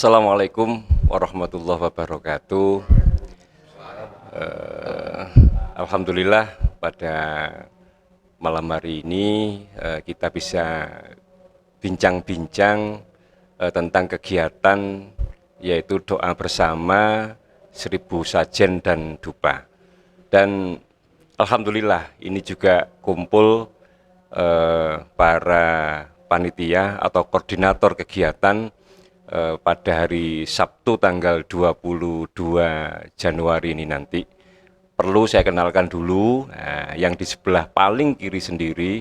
Assalamualaikum warahmatullahi wabarakatuh. Alhamdulillah pada malam hari ini kita bisa bincang-bincang tentang kegiatan yaitu doa bersama 1000 sajen dan dupa. Dan alhamdulillah ini juga kumpul para panitia atau koordinator kegiatan pada hari Sabtu tanggal 22 Januari ini nanti. Perlu saya kenalkan dulu, yang di sebelah paling kiri sendiri,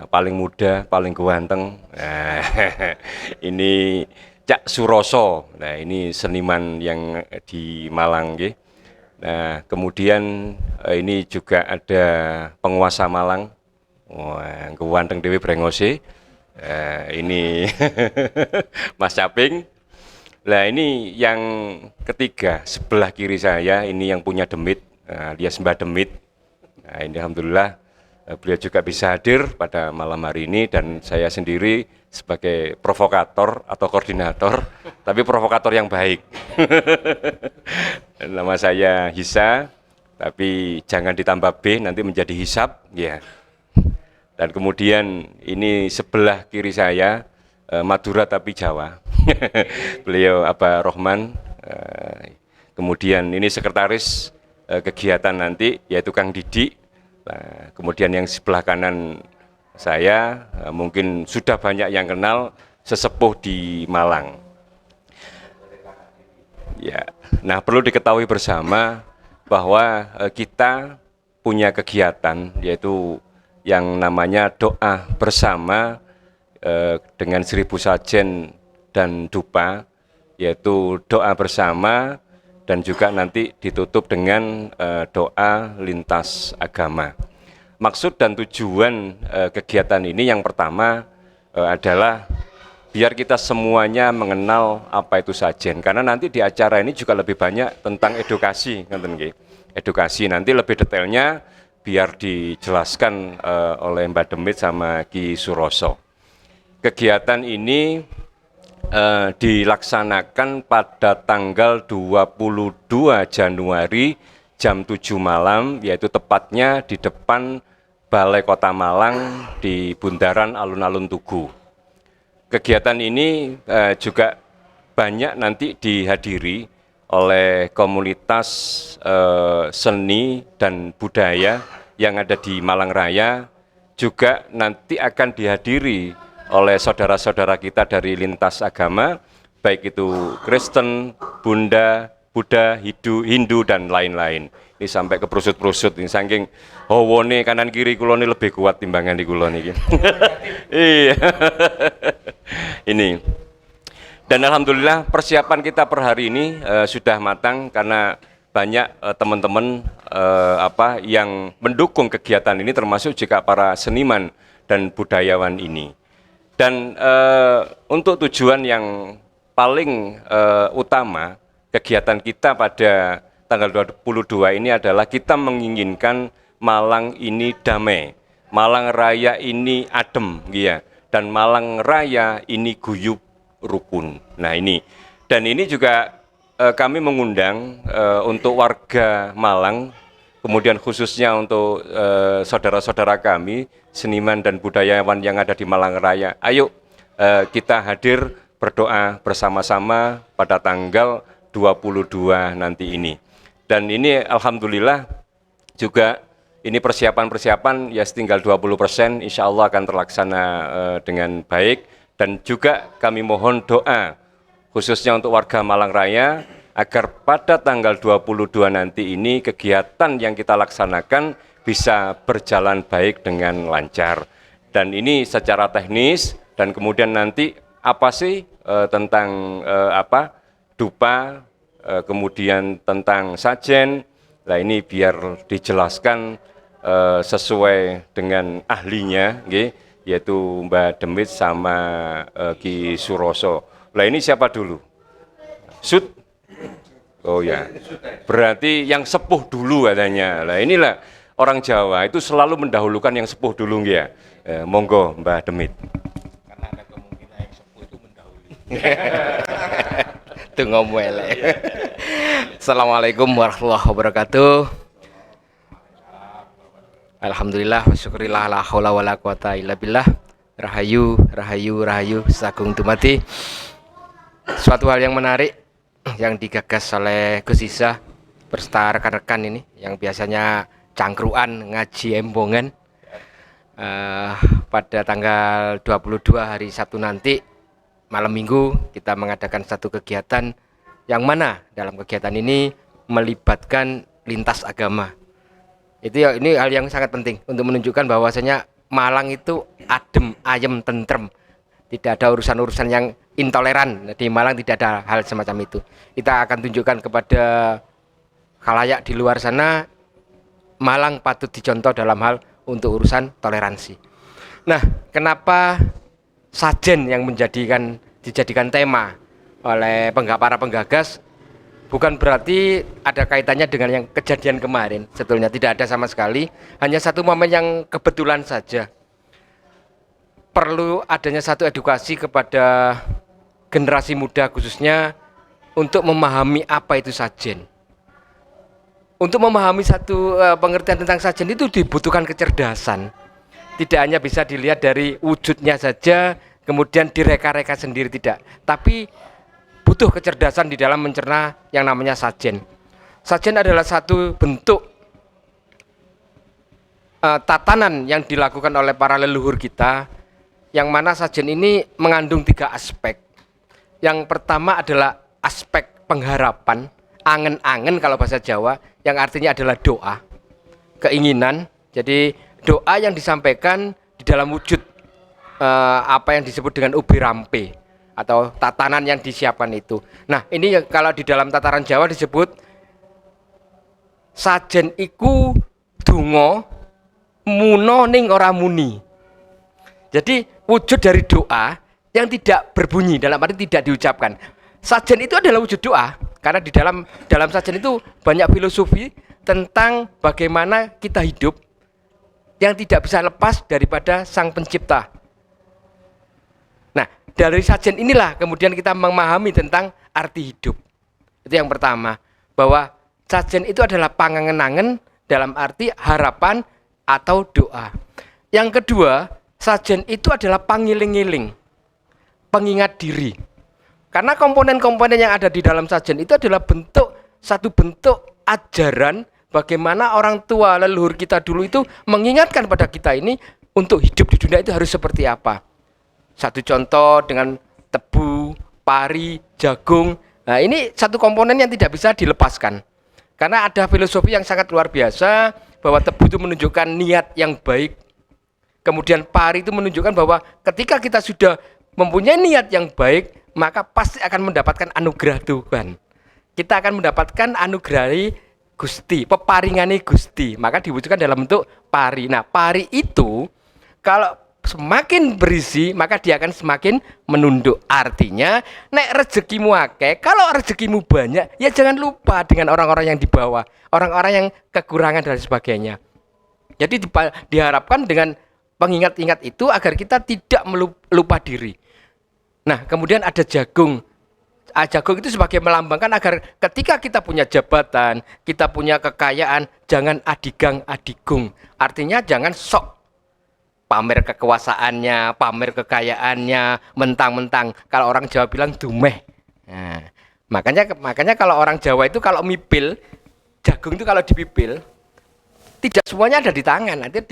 paling muda, paling ganteng, ini Cak Suroso. Nah, ini seniman yang di Malang. Nah, kemudian ini juga ada penguasa Malang, ganteng Dewi Brengose. Ini Mas Caping. Nah, ini yang ketiga sebelah kiri saya, ini yang punya demit, alias Mbah Demit. Nah, ini alhamdulillah beliau juga bisa hadir pada malam hari ini, dan saya sendiri sebagai provokator atau koordinator, tapi provokator yang baik. Nama saya Hisa, tapi jangan ditambah B, nanti menjadi hisab, ya. Dan kemudian ini sebelah kiri saya, Madura tapi Jawa, beliau Abah Rohman. Kemudian ini sekretaris kegiatan nanti, yaitu Kang Didi. Nah, kemudian yang sebelah kanan saya, mungkin sudah banyak yang kenal, sesepuh di Malang. Ya, nah perlu diketahui bersama bahwa kita punya kegiatan, yaitu yang namanya doa bersama dengan 1000 sajen dan dupa, yaitu doa bersama dan juga nanti ditutup dengan doa lintas agama. Maksud dan tujuan kegiatan ini yang pertama adalah biar kita semuanya mengenal apa itu sajen, karena nanti di acara ini juga lebih banyak tentang edukasi, edukasi nanti lebih detailnya biar dijelaskan oleh Mbak Demit sama Ki Suroso. Kegiatan ini dilaksanakan pada tanggal 22 Januari jam 7 malam, yaitu tepatnya di depan Balai Kota Malang di Bundaran Alun-Alun Tugu. Kegiatan ini juga banyak nanti dihadiri oleh komunitas seni dan budaya yang ada di Malang Raya, juga nanti akan dihadiri oleh saudara-saudara kita dari lintas agama, baik itu Kristen, Buddha, Hindu, dan lain-lain. Ini sampai ke prusut-prusut, ini saking hawane kanan kiri kulo ini lebih kuat timbangan di kulo ini. Iya. Ini. Dan alhamdulillah persiapan kita per hari ini sudah matang, karena banyak teman-teman yang mendukung kegiatan ini, termasuk juga para seniman dan budayawan ini. Dan untuk tujuan yang paling utama kegiatan kita pada tanggal 22 ini adalah kita menginginkan Malang ini damai, Malang Raya ini adem, ya, dan Malang Raya ini guyub rukun. Nah ini, dan ini juga kami mengundang untuk warga Malang, kemudian khususnya untuk saudara-saudara kami, seniman dan budayawan yang ada di Malang Raya. Ayo kita hadir berdoa bersama-sama pada tanggal 22 nanti ini. Dan ini alhamdulillah juga ini persiapan-persiapan ya setinggal 20%, insya Allah akan terlaksana dengan baik. Dan juga kami mohon doa khususnya untuk warga Malang Raya, agar pada tanggal 22 nanti ini kegiatan yang kita laksanakan bisa berjalan baik dengan lancar. Dan ini secara teknis, dan kemudian nanti apa sih tentang dupa, kemudian tentang sajen. Nah ini biar dijelaskan sesuai dengan ahlinya, yaitu Mbak Demit sama Ki Suroso. Nah ini siapa dulu? Sud? Oh ya, berarti yang sepuh dulu katanya. Nah inilah orang Jawa itu selalu mendahulukan yang sepuh dulu, ya. Monggo Mbak Demit. Karena ada kemungkinan yang sepuh itu mendahului. ngomong elek. Assalamualaikum warahmatullahi wabarakatuh. Alhamdulillah wa syukurillah la haula wala quwata illa billah. Rahayu, rahayu, rahayu sagung dumadi. Suatu hal yang menarik yang digagas oleh Gus Isa berserta rekan-rekan ini yang biasanya cangkruan ngaji embongan. Pada tanggal 22 hari Sabtu nanti malam minggu kita mengadakan satu kegiatan yang mana dalam kegiatan ini melibatkan lintas agama. Itu ya, ini hal yang sangat penting untuk menunjukkan bahwasanya Malang itu adem, ayem, tentrem. Tidak ada urusan-urusan yang intoleran. Di Malang tidak ada hal semacam itu. Kita akan tunjukkan kepada khalayak di luar sana Malang patut dicontoh dalam hal untuk urusan toleransi. Nah, kenapa sajen yang dijadikan tema oleh para penggagas bukan berarti ada kaitannya dengan yang kejadian kemarin. Sebetulnya tidak ada sama sekali. Hanya satu momen yang kebetulan saja. Perlu adanya satu edukasi kepada generasi muda khususnya untuk memahami apa itu sajen. Untuk memahami satu pengertian tentang sajen itu dibutuhkan kecerdasan. Tidak hanya bisa dilihat dari wujudnya saja, kemudian direka-reka sendiri, tidak. Tapi butuh kecerdasan di dalam mencerna yang namanya sajen. Sajen adalah satu bentuk tatanan yang dilakukan oleh para leluhur kita, yang mana sajen ini mengandung 3 aspek. Yang pertama adalah aspek pengharapan, angen-angen kalau bahasa Jawa, yang artinya adalah doa, keinginan. Jadi doa yang disampaikan di dalam wujud apa yang disebut dengan ubi rampe atau tatanan yang disiapkan itu. Nah, ini kalau di dalam tataran Jawa disebut sajen iku donga muno ning ora muni. Jadi wujud dari doa yang tidak berbunyi, dalam arti tidak diucapkan. Sajen itu adalah wujud doa, karena di dalam sajen itu banyak filosofi tentang bagaimana kita hidup yang tidak bisa lepas daripada Sang Pencipta. Nah, dari sajen inilah kemudian kita memahami tentang arti hidup. Itu yang pertama, bahwa sajen itu adalah pangangen-angen dalam arti harapan atau doa. Yang kedua, sajen itu adalah pangiling-iling, pengingat diri. Karena komponen-komponen yang ada di dalam sajen itu adalah satu bentuk ajaran bagaimana orang tua leluhur kita dulu itu mengingatkan pada kita ini untuk hidup di dunia itu harus seperti apa. Satu contoh dengan tebu, pari, jagung. Nah, ini satu komponen yang tidak bisa dilepaskan. Karena ada filosofi yang sangat luar biasa bahwa tebu itu menunjukkan niat yang baik. Kemudian pari itu menunjukkan bahwa ketika kita sudah mempunyai niat yang baik, maka pasti akan mendapatkan anugerah Tuhan. Kita akan mendapatkan anugerah Gusti, peparingane Gusti, maka diwujudkan dalam bentuk pari. Nah, pari itu kalau semakin berisi, maka dia akan semakin menunduk. Artinya, nek rezekimu akeh, kalau rezekimu banyak, ya jangan lupa dengan orang-orang yang di bawah, orang-orang yang kekurangan dan sebagainya. Jadi diharapkan dengan pengingat-ingat itu agar kita tidak lupa diri. Nah, kemudian ada jagung. Jagung itu sebagai melambangkan agar ketika kita punya jabatan, kita punya kekayaan, jangan adigang-adigung. Artinya jangan sok pamer kekuasaannya, pamer kekayaannya, mentang-mentang. Kalau orang Jawa bilang dumeh. Nah, makanya kalau orang Jawa itu kalau mipil, jagung itu kalau dipipil, tidak semuanya ada di tangan, nanti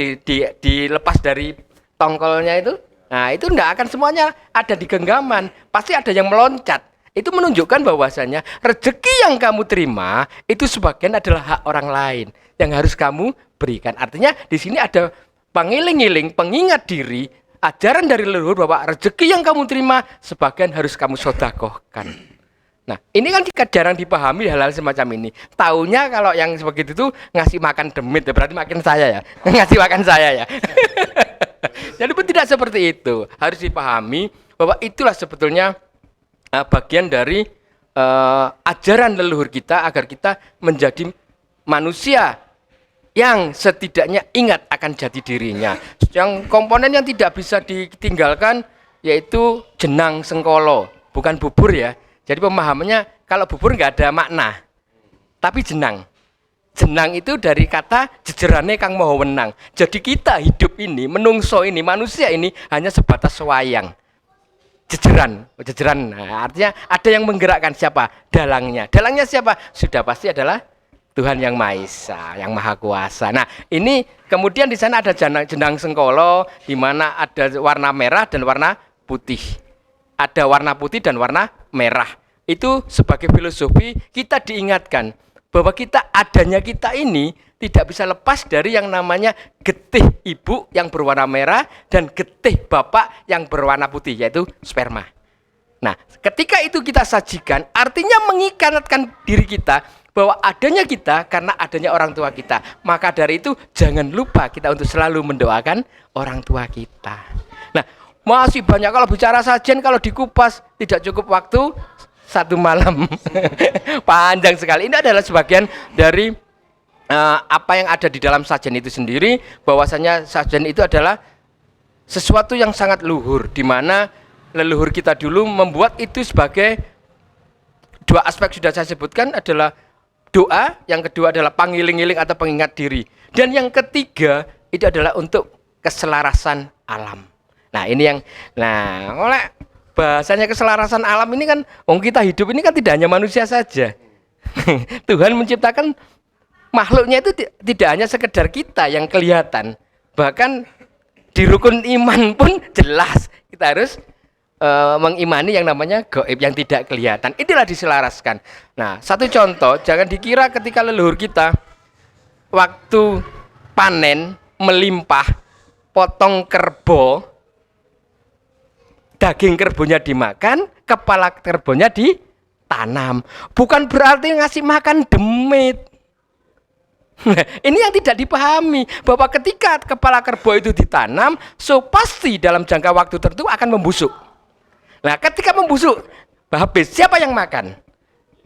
dilepas dari tongkolnya itu. Nah, itu enggak akan semuanya ada di genggaman, pasti ada yang meloncat. Itu menunjukkan bahwasanya rezeki yang kamu terima itu sebagian adalah hak orang lain yang harus kamu berikan. Artinya di sini ada pengiling-iling, pengingat diri, ajaran dari leluhur bahwa rezeki yang kamu terima sebagian harus kamu sedekahkan. Nah, ini kan jarang dipahami hal-hal semacam ini. Taunya kalau yang seperti itu ngasih makan demit, berarti makin saya ya, ngasih makan saya ya. Jadi pun tidak seperti itu. Harus dipahami bahwa itulah sebetulnya bagian dari ajaran leluhur kita agar kita menjadi manusia yang setidaknya ingat akan jati dirinya. Yang komponen yang tidak bisa ditinggalkan yaitu jenang sengkolo, bukan bubur ya. Jadi pemahamannya kalau bubur nggak ada makna, tapi jenang. Jenang itu dari kata jejerane kang maha wenang. Jadi kita hidup ini, menungso ini, manusia ini hanya sebatas wayang. Jejeran. Nah, artinya ada yang menggerakkan, siapa? Dalangnya. Dalangnya siapa? Sudah pasti adalah Tuhan yang Maha Esa, yang Maha Kuasa. Nah, ini kemudian di sana ada jenang sengkolo, di mana ada warna merah dan warna putih. Ada warna putih dan warna merah. Itu sebagai filosofi kita diingatkan bahwa adanya kita ini tidak bisa lepas dari yang namanya getih ibu yang berwarna merah dan getih bapak yang berwarna putih, yaitu sperma. Nah, ketika itu kita sajikan, artinya mengikatkan diri kita bahwa adanya kita karena adanya orang tua kita. Maka dari itu jangan lupa kita untuk selalu mendoakan orang tua kita. Nah, masih banyak kalau bicara sajian, kalau dikupas tidak cukup waktu 1 malam. Panjang sekali. Ini adalah sebagian dari apa yang ada di dalam sajian itu sendiri, bahwasanya sajian itu adalah sesuatu yang sangat luhur, di mana leluhur kita dulu membuat itu sebagai 2 aspek sudah saya sebutkan, adalah doa, yang kedua adalah pangiling-iling atau pengingat diri, dan yang ketiga itu adalah untuk keselarasan alam. Nah, ini yang oleh bahasanya keselarasan alam ini kan, kita hidup ini kan tidak hanya manusia saja. Tuhan menciptakan makhluknya itu tidak hanya sekedar kita yang kelihatan, bahkan di rukun iman pun jelas kita harus mengimani yang namanya gaib yang tidak kelihatan. Inilah diselaraskan. Nah, satu contoh, jangan dikira ketika leluhur kita waktu panen melimpah, potong kerbau, daging kerbonya dimakan, kepala kerbonya ditanam. Bukan berarti ngasih makan demit. Ini yang tidak dipahami, bahwa ketika kepala kerbau itu ditanam, pasti dalam jangka waktu tertentu akan membusuk. Nah, ketika membusuk, habis siapa yang makan?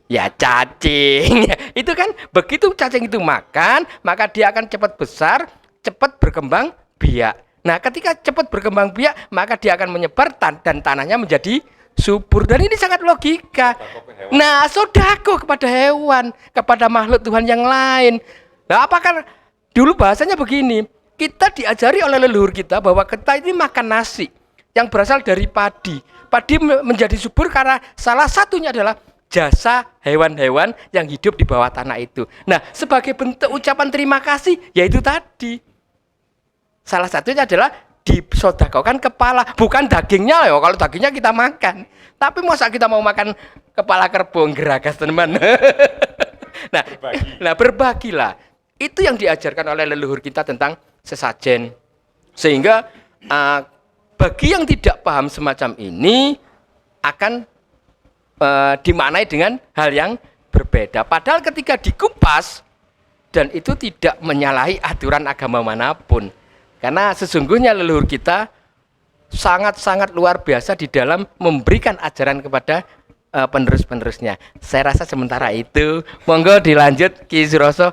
Ya cacing. Itu kan, begitu cacing itu makan, maka dia akan cepat besar, cepat berkembang biak. Nah, ketika cepat berkembang biak, maka dia akan menyebar dan tanahnya menjadi subur. Dan ini sangat logika. Nah, sodako kepada hewan, kepada makhluk Tuhan yang lain. Nah, apakah dulu bahasanya begini, kita diajari oleh leluhur kita bahwa kita ini makan nasi yang berasal dari padi. Padi menjadi subur karena salah satunya adalah jasa hewan-hewan yang hidup di bawah tanah itu. Nah, sebagai bentuk ucapan terima kasih, yaitu tadi. Salah satunya adalah disodakokan kepala, bukan dagingnya ya. Kalau dagingnya kita makan, tapi masa kita mau makan kepala kerbau, geragas teman. Berbagilah. Itu yang diajarkan oleh leluhur kita tentang sesajen. Sehingga bagi yang tidak paham semacam ini akan dimaknai dengan hal yang berbeda. Padahal ketika dikupas, dan itu tidak menyalahi aturan agama manapun. Karena sesungguhnya leluhur kita sangat-sangat luar biasa di dalam memberikan ajaran kepada penerus-penerusnya. Saya rasa sementara itu, monggo dilanjut Ki Suroso.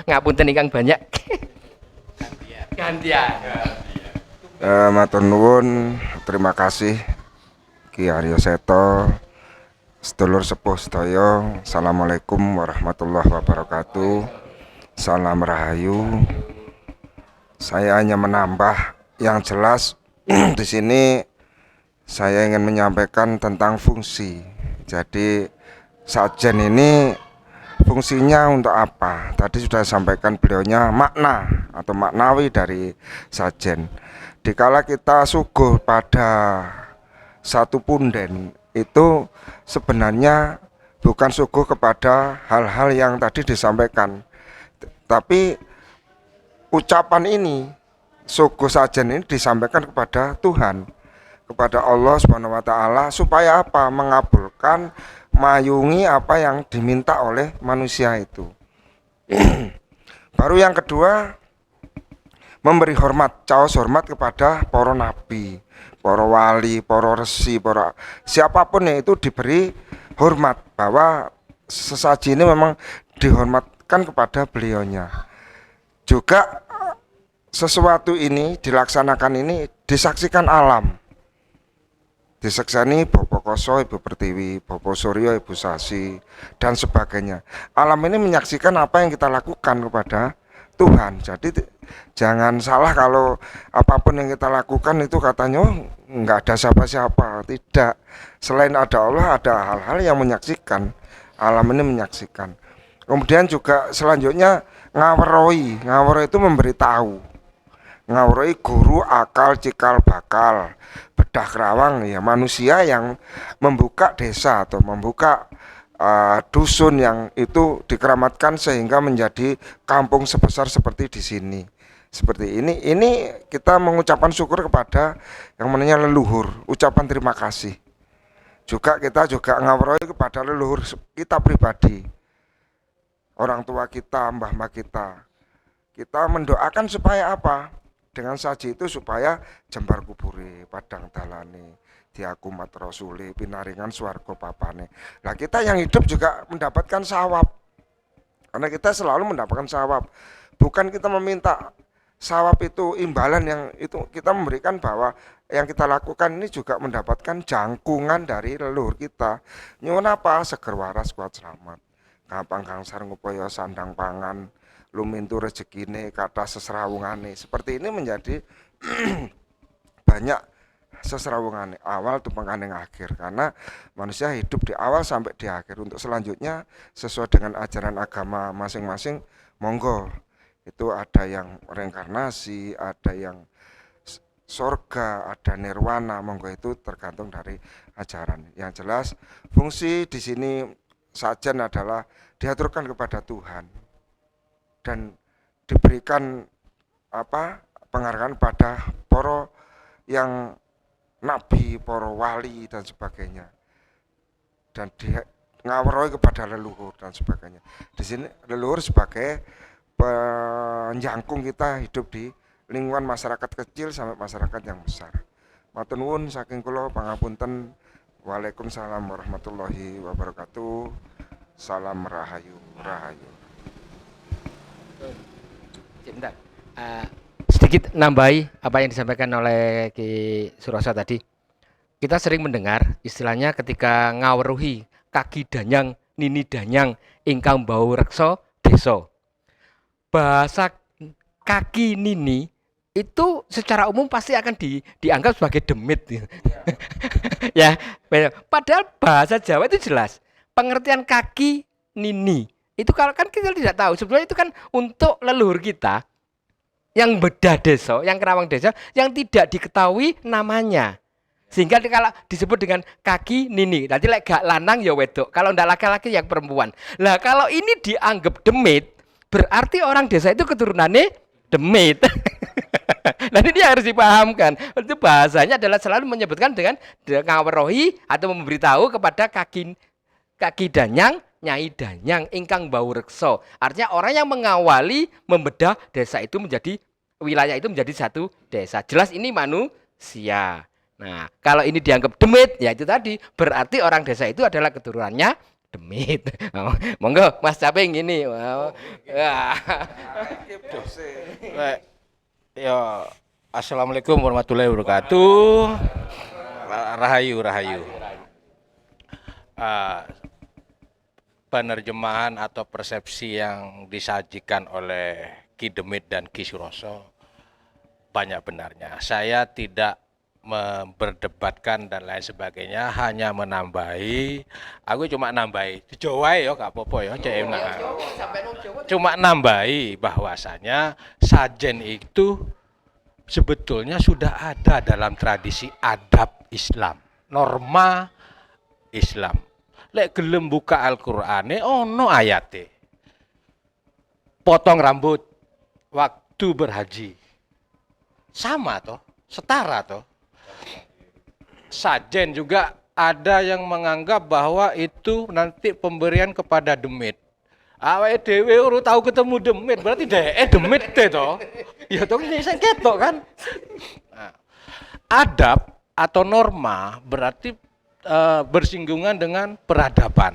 Ngapunten ingkang banyak. Gantian. Matur nuwun, terima kasih Ki Aryo Seto, sedulur sepuh sedaya. Assalamualaikum warahmatullahi wabarakatuh. Salam rahayu. Saya hanya menambah yang jelas di sini saya ingin menyampaikan tentang fungsi. Jadi sajen ini fungsinya untuk apa? Tadi sudah sampaikan beliaunya makna atau maknawi dari sajen. Dikala kita suguh pada satu punden itu sebenarnya bukan suguh kepada hal-hal yang tadi disampaikan, tapi ucapan ini, suguh sajen ini disampaikan kepada Tuhan, kepada Allah Subhanahu wa taala, supaya apa? Mengabulkan, mayungi apa yang diminta oleh manusia itu. Baru yang kedua, memberi hormat, caos hormat kepada para nabi, para wali, para resi, para siapapun yang itu diberi hormat, bahwa sesaji ini memang dihormatkan kepada beliaunya. Juga sesuatu ini dilaksanakan ini disaksikan alam, disaksani Bapak Koso, Ibu Pertiwi, Bopo Suryo, Ibu Sasi, dan sebagainya. Alam ini menyaksikan apa yang kita lakukan kepada Tuhan. Jadi jangan salah kalau apapun yang kita lakukan itu katanya oh, nggak ada siapa-siapa. Tidak. Selain ada Allah, ada hal-hal yang menyaksikan. Alam ini menyaksikan. Kemudian juga selanjutnya ngaweroi. Ngaweroi itu memberitahu. Ngaweroi guru, akal, cikal, bakal, bedah kerawang, ya manusia yang membuka desa atau membuka dusun yang itu dikeramatkan sehingga menjadi kampung sebesar seperti di sini. Seperti ini kita mengucapkan syukur kepada yang namanya leluhur, ucapan terima kasih. Juga kita juga ngaweroi kepada leluhur kita pribadi, orang tua kita, mbah-mbah kita. Kita mendoakan supaya apa? Dengan saji itu supaya jembar kubure, padang dalane, diakumat rasuli, pinaringan swarga papane. Nah kita yang hidup juga mendapatkan sawab. Karena kita selalu mendapatkan sawab. Bukan kita meminta sawab itu imbalan yang itu kita memberikan bahwa yang kita lakukan ini juga mendapatkan jangkungan dari leluhur kita. Nyuwun apa? Seger waras kuat selamat. Gampang gangsar ngupaya sandang pangan. Lumintu rezekine kata seserawungane. Seperti ini menjadi banyak seserawungane awal tumpangan yang akhir, karena manusia hidup di awal sampai di akhir. Untuk selanjutnya sesuai dengan ajaran agama masing-masing, monggo. Itu ada yang reinkarnasi, ada yang sorga, ada nirwana, monggo itu tergantung dari ajaran. Yang jelas fungsi di sini sajen adalah diaturkan kepada Tuhan dan diberikan penghargaan pada para yang nabi, para wali dan sebagainya, dan ngaweroi kepada leluhur dan sebagainya. Di sini leluhur sebagai penjangkung kita hidup di lingkungan masyarakat kecil sampai masyarakat yang besar. Matur nuwun saking kula, pangapunten. Waalaikumsalam warahmatullahi wabarakatuh. Salam rahayu, rahayu. Sebentar, sedikit nambahi apa yang disampaikan oleh Ki Suroso tadi. Kita sering mendengar istilahnya ketika ngaweruhi kaki danyang, nini danyang, ingkang bau rekso deso. Bahasa kaki nini itu secara umum pasti akan dianggap sebagai demit. Ya, padahal bahasa Jawa itu jelas. Pengertian kaki nini itu kalau kan kita tidak tahu, sebenarnya itu kan untuk leluhur kita yang bedah desa, yang kerawang desa, yang tidak diketahui namanya. Sehingga kalau disebut dengan kaki nini, nanti gak lanang ya wedok, kalau ndak laki-laki yang perempuan. Lah kalau ini dianggap demit, berarti orang desa itu keturunannya demit. Nah ini harus dipahamkan. Itu bahasanya adalah selalu menyebutkan dengan ngawerohi atau memberitahu kepada kaki danyang, nyai danyang, ingkang bau rekso. Artinya orang yang mengawali membedah desa itu menjadi, wilayah itu menjadi satu desa. Jelas ini manusia. Nah kalau ini dianggap demit, ya itu tadi berarti orang desa itu adalah keturunannya demit. Monggo Mas Caping ini. Ya, assalamualaikum warahmatullahi wabarakatuh. Rahayu. Penerjemahan atau persepsi yang disajikan oleh Ki Demit dan Ki Suroso banyak benarnya. Saya tidak berdebatkan dan lain sebagainya, hanya menambahi. Aku cuma nambahi di Jawa ya, gak apa-apa ya, cuma nambahi bahwasanya sajen itu sebetulnya sudah ada dalam tradisi adab Islam, norma Islam. Lek gelem buka Al-Qur'ane ono ayate. Potong rambut waktu berhaji. Sama toh, setara toh. Sajen juga ada yang menganggap bahwa itu nanti pemberian kepada demit. Awake dhewe ora tahu ketemu demit, berarti demit toh. Ya toh ini saya ketok kan. Nah, adab atau norma berarti bersinggungan dengan peradaban.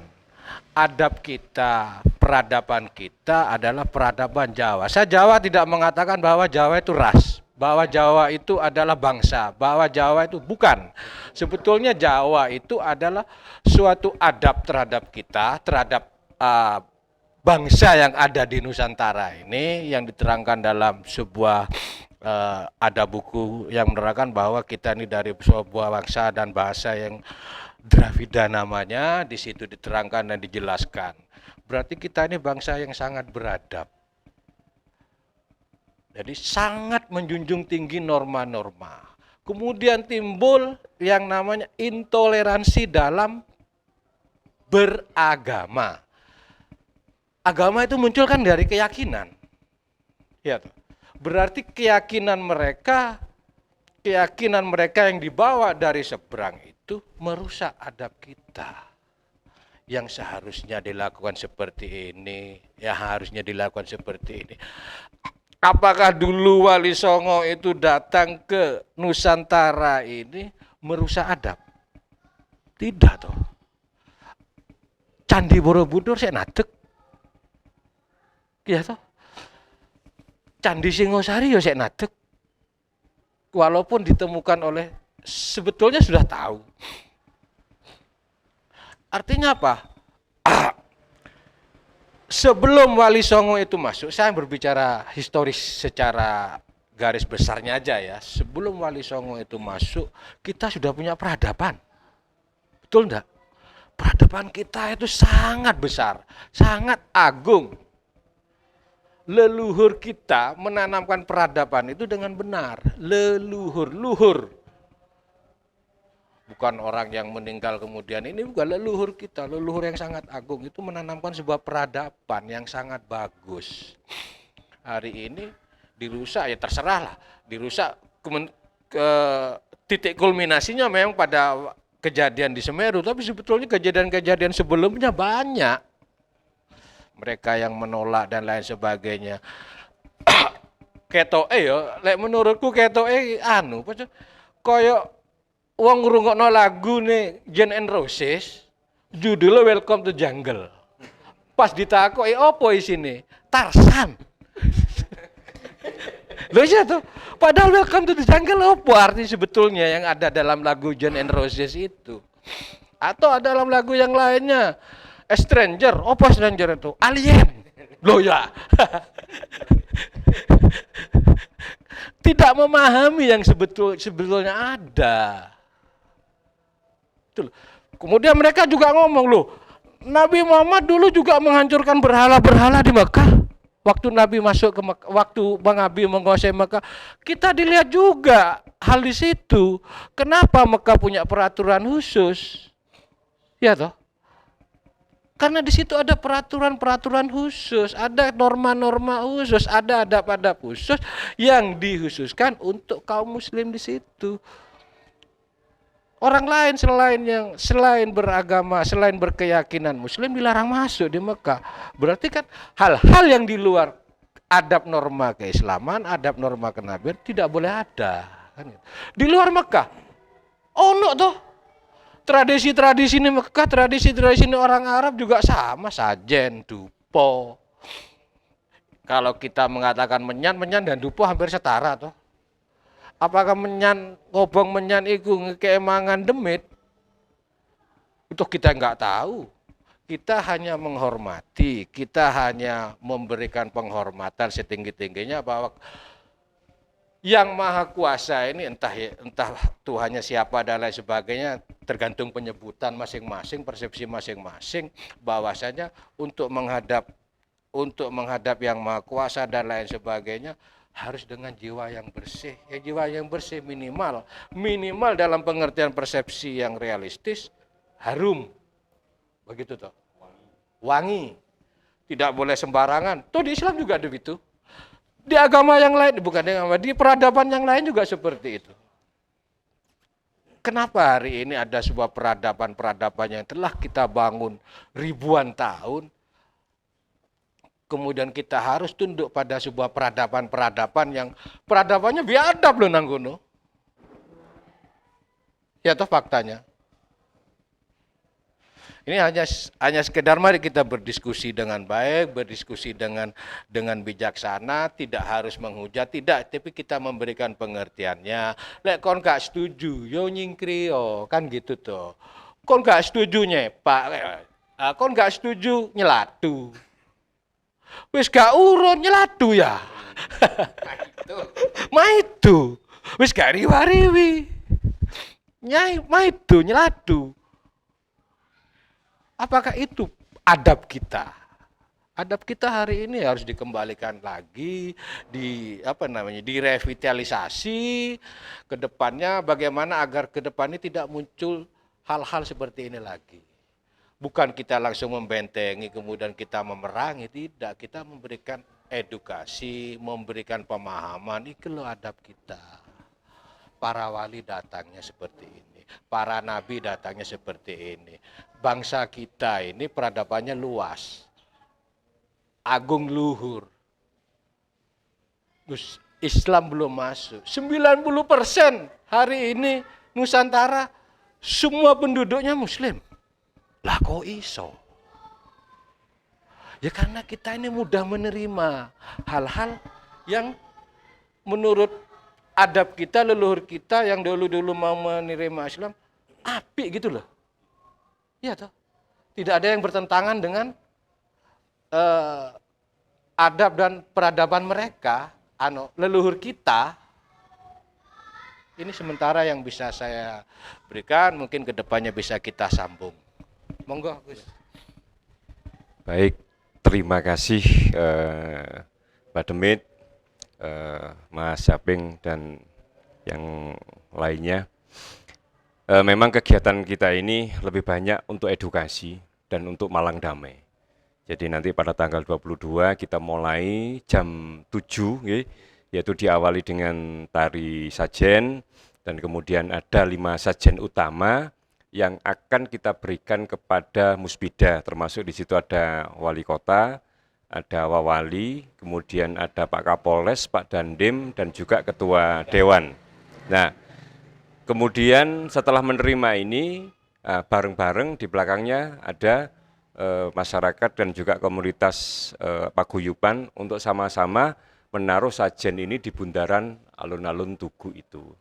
Adab kita, peradaban kita adalah peradaban Jawa. Saya Jawa tidak mengatakan bahwa Jawa itu ras. bahwa Jawa itu adalah bangsa, bahwa Jawa itu bukan. Sebetulnya Jawa itu adalah suatu adab terhadap kita, terhadap bangsa yang ada di Nusantara ini, yang diterangkan dalam sebuah ada buku yang menerangkan bahwa kita ini dari sebuah bangsa dan bahasa yang Dravida namanya, di situ diterangkan dan dijelaskan. Berarti kita ini bangsa yang sangat beradab. Jadi sangat menjunjung tinggi norma-norma. Kemudian timbul yang namanya intoleransi dalam beragama. Agama itu muncul kan dari keyakinan. Ya, berarti keyakinan mereka yang dibawa dari seberang itu merusak adab kita. Yang seharusnya dilakukan seperti ini, yang harusnya dilakukan seperti ini. Apakah dulu Wali Songo itu datang ke Nusantara ini merusak adab? Tidak toh. Candi Borobudur saya nadek. Ya toh. Candi Singosari ya saya nadek. Walaupun ditemukan oleh sebetulnya sudah tahu. Artinya apa? Sebelum Wali Songo itu masuk, saya berbicara historis secara garis besarnya aja ya. Sebelum Wali Songo itu masuk, kita sudah punya peradaban. Betul enggak? Peradaban kita itu sangat besar, sangat agung. Leluhur kita menanamkan peradaban itu dengan benar. Leluhur. Bukan orang yang meninggal kemudian, ini bukan leluhur kita, leluhur yang sangat agung itu menanamkan sebuah peradaban yang sangat bagus. Hari ini dirusak, ya terserah lah, dirusak ke titik kulminasinya memang pada kejadian di Semeru, tapi sebetulnya kejadian-kejadian sebelumnya banyak. Mereka yang menolak dan lain sebagainya. Ketoke ya, menurutku ketoke koyo wong ngrungokno lagu nih Guns N' Roses, judulnya Welcome to Jungle. Pas ditakoki opo isine? Tarzan. Loh iya tuh, padahal Welcome to the Jungle opo arti sebetulnya yang ada dalam lagu Guns N' Roses itu? Atau dalam lagu yang lainnya, A Stranger, opo Stranger itu? Alien. Loh ya. Tidak memahami yang sebetulnya ada. Kemudian mereka juga ngomong, loh, Nabi Muhammad dulu juga menghancurkan berhala-berhala di Mekah. Waktu Nabi masuk ke Mekah, waktu Bang Abi menguasai Mekah, kita dilihat juga hal di situ. Kenapa Mekah punya peraturan khusus? Ya toh? Karena di situ ada peraturan-peraturan khusus, ada norma-norma khusus, ada adab-adab khusus yang dikhususkan untuk kaum muslim di situ. Orang lain selain beragama, selain berkeyakinan muslim dilarang masuk di Mekah. Berarti kan hal-hal yang di luar adab norma keislaman, adab norma kenabian tidak boleh ada. Di luar Mekah, ono toh tradisi-tradisi ini Mekah, tradisi-tradisi ini orang Arab juga sama, sajen, dupo. Kalau kita mengatakan menyan dan dupo hampir setara toh. Apakah ngobong menyan iku keemangan demit? Itu kita enggak tahu. Kita hanya menghormati, kita hanya memberikan penghormatan setinggi-tingginya bahwa yang maha kuasa ini entah Tuhannya siapa dan lain sebagainya, tergantung penyebutan masing-masing, persepsi masing-masing, bahwasanya untuk menghadap yang maha kuasa dan lain sebagainya harus dengan jiwa yang bersih. Ya, jiwa yang bersih minimal dalam pengertian persepsi yang realistis, harum. Begitu toh. Wangi. Tidak boleh sembarangan. Toh di Islam juga ada begitu. Di agama yang lain, bukan di peradaban yang lain juga seperti itu. Kenapa hari ini ada sebuah peradaban yang telah kita bangun ribuan tahun, kemudian kita harus tunduk pada sebuah peradaban yang peradabannya biadab loh nanggono. Ya toh faktanya. Ini hanya sekedar mari kita berdiskusi dengan baik, berdiskusi dengan bijaksana, tidak harus menghujat, tidak, tapi kita memberikan pengertiannya. Lek kon gak setuju, yo nyingkri yo, kan gitu tuh. Kon gak setujunya, Pak, kon gak setuju nyelatu. Wis gak urun nyelatu ya. Maitu. Wis gak riwa-riwi. Nyai maitu nyelatu. Apakah itu adab kita? Adab kita hari ini harus dikembalikan lagi, direvitalisasi ke depannya, bagaimana agar ke depannya tidak muncul hal-hal seperti ini lagi. Bukan kita langsung membentengi, kemudian kita memerangi, tidak. Kita memberikan edukasi, memberikan pemahaman, itu loh adab kita. Para wali datangnya seperti ini, para nabi datangnya seperti ini. Bangsa kita ini peradabannya luas, agung luhur. Terus Islam belum masuk. 90% hari ini Nusantara semua penduduknya Muslim. Lah kok iso? Ya karena kita ini mudah menerima hal-hal yang menurut adab kita, leluhur kita yang dulu-dulu mau menerima Islam, apik gitu loh. Iya toh. Tidak ada yang bertentangan dengan adab dan peradaban mereka, leluhur kita. Ini sementara yang bisa saya berikan, mungkin kedepannya bisa kita sambung. Monggo, Gus. Baik, terima kasih Pak Demit, Mas Syaping, dan yang lainnya. Memang kegiatan kita ini lebih banyak untuk edukasi dan untuk Malang Damai. Jadi nanti pada tanggal 22 kita mulai jam 7, yaitu diawali dengan tari sajen, dan kemudian ada 5 sajen utama yang akan kita berikan kepada Musbida, termasuk di situ ada wali kota, ada wawali, kemudian ada Pak Kapolres, Pak Dandim, dan juga Ketua Dewan. Nah, kemudian setelah menerima ini, bareng-bareng di belakangnya ada masyarakat dan juga komunitas paguyuban untuk sama-sama menaruh sajen ini di bundaran alun-alun Tugu itu.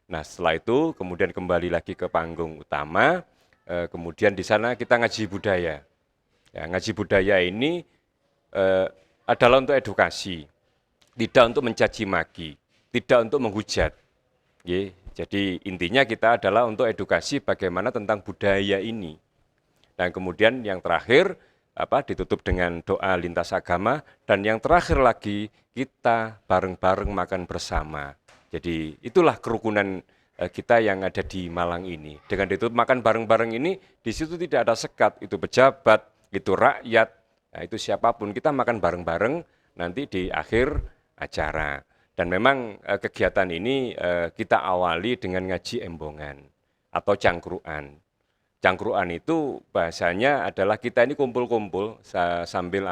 Nah, setelah itu kemudian kembali lagi ke panggung utama, kemudian di sana kita ngaji budaya. Ya, ngaji budaya ini adalah untuk edukasi, tidak untuk mencaci maki, tidak untuk menghujat. Jadi intinya kita adalah untuk edukasi bagaimana tentang budaya ini. Dan kemudian yang terakhir ditutup dengan doa lintas agama, dan yang terakhir lagi kita bareng-bareng makan bersama. Jadi itulah kerukunan kita yang ada di Malang ini. Dengan ditutup makan bareng-bareng ini, di situ tidak ada sekat, itu pejabat, itu rakyat, nah, itu siapapun, kita makan bareng-bareng nanti di akhir acara. Dan memang kegiatan ini kita awali dengan ngaji embongan atau cangkruan. Cangkruan itu bahasanya adalah kita ini kumpul-kumpul sambil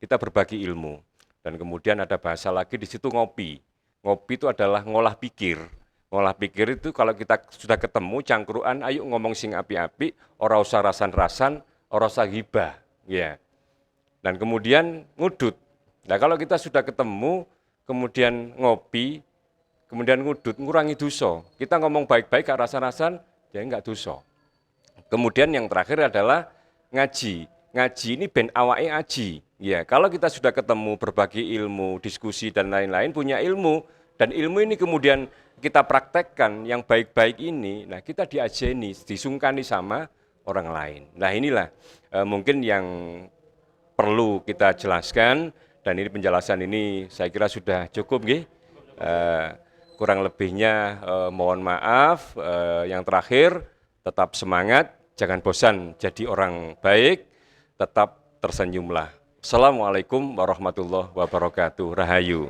kita berbagi ilmu. Dan kemudian ada bahasa lagi di situ ngopi. Ngopi itu adalah ngolah pikir. Ngolah pikir itu kalau kita sudah ketemu cangkruan, ayo ngomong sing api-api, ora usah rasan-rasan, ora usah gibah. Ya. Dan kemudian ngudut. Nah kalau kita sudah ketemu, kemudian ngopi, kemudian ngudut, ngurangi dosa. Kita ngomong baik-baik, gak rasan-rasan, ya enggak dosa. Kemudian yang terakhir adalah ngaji. Ngaji ini ben awake aji. Ya, kalau kita sudah ketemu berbagi ilmu, diskusi dan lain-lain, punya ilmu, dan ilmu ini kemudian kita praktekkan yang baik-baik ini, nah kita diajeni, disungkani sama orang lain. Nah inilah mungkin yang perlu kita jelaskan, dan ini penjelasan ini saya kira sudah cukup, kurang lebihnya mohon maaf. Yang terakhir, tetap semangat, jangan bosan jadi orang baik, tetap tersenyumlah. Assalamualaikum warahmatullahi wabarakatuh. Rahayu.